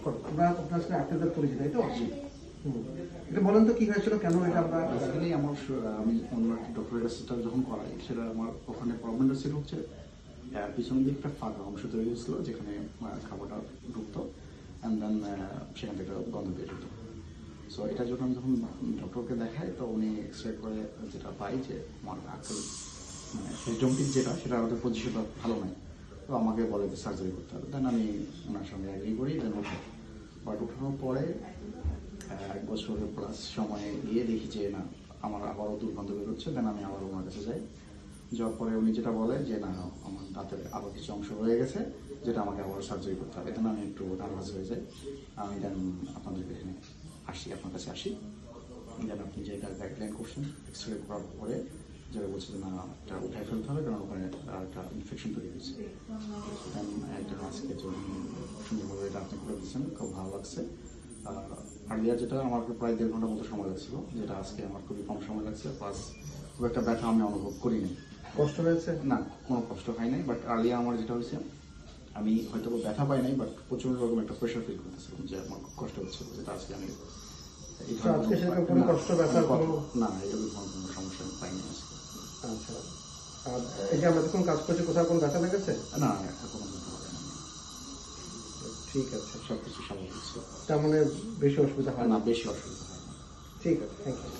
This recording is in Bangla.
আমরা আপনার সাথে আপনাদের পরিচিত, তাই তো? এটা বলেন তো কি হয়েছিল, কেন এটা আমরা বেসিক্যালি আমি অন্য একটা ডক্টরের কাছে যখন করাই, সেটা আমার ওখানে প্রবলেমটা ছিল হচ্ছে পিছনের দিকে একটা ফাঁকা অংশ তৈরি হয়েছিল যেখানে খাবারটা ঢুকতো, অ্যান্ড দেন সেখান থেকে গন্ধ বের হতো। সো এটার জন্য আমি যখন ডক্টরকে দেখাই, তো উনি এক্সরে করে যেটা পাই যে আমার আক্কেল মানে সিস্টেমটিক যেটা, সেটা ওদের পজিশনটা ভালো নয়। তো আমাকে বলে যে সার্জারি করতে হবে। দেন আমি ওনার সঙ্গে অ্যাগ্রি করি, দেন উঠে। বাট উঠানোর পরে 1 বছরের প্লাস সময়ে গিয়ে দেখি যে না, আমার আবারও দুর্গন্ধ বেরোচ্ছে। দেন আমি আবার ওনার কাছে যাই। যাওয়ার পরে উনি যেটা বলে যে না, আমার দাঁতের আরও কিছু অংশ রয়ে গেছে, যেটা আমাকে আবার সার্জারি করতে হবে। দেন আমি একটু নার্ভাস হয়ে যাই। আমি দেন আপনাদের এখানে আসি, আপনার কাছে আসি। দেন আপনি যেটা গাইডলাইন করছেন, এক্সরে করার পরে যেটা বলছে যে না, এটা উঠাই ফেলতে হবে, কারণ ওখানে একটা ইনফেকশন তৈরি হয়েছে। দেন একটা আজকে যখন সুন্দরভাবে এটা আপনি করে দিচ্ছেন, খুব ভালো লাগছে। আর্লিয়ার যেটা আমার প্রায় 1.5 ঘন্টার মতো সময় লাগছিল, যেটা আজকে আমার খুবই কম সময় লাগছে। প্লাস খুব একটা ব্যথা আমি অনুভব করিনি। কষ্ট হয়েছে? না, কোনো কষ্ট হয় নাই। বাট আর্লিয়া আমার যেটা হয়েছে, আমি হয়তো ব্যথা পাই নাই, বাট প্রচণ্ড রকম একটা প্রেশার ফিল করতেছিলাম, যে আমার খুব কষ্ট হচ্ছিল, যেটা আজকে আমি আজকে সেরকম কোনো কষ্ট ব্যথা না, এরকম কোনো সমস্যা আমি পাইনি আজকে। আচ্ছা, আর এই যে আমরা যখন কাজ করছি, কোথাও কোনো ব্যথা লেগেছে? না, কোনো ব্যথা হবে না। ঠিক আছে, সব কিছু স্বাভাবিক ছিল। তার মানে বেশি অসুবিধা হয় না, না? বেশি অসুবিধা হয় না। ঠিক আছে, থ্যাংক ইউ।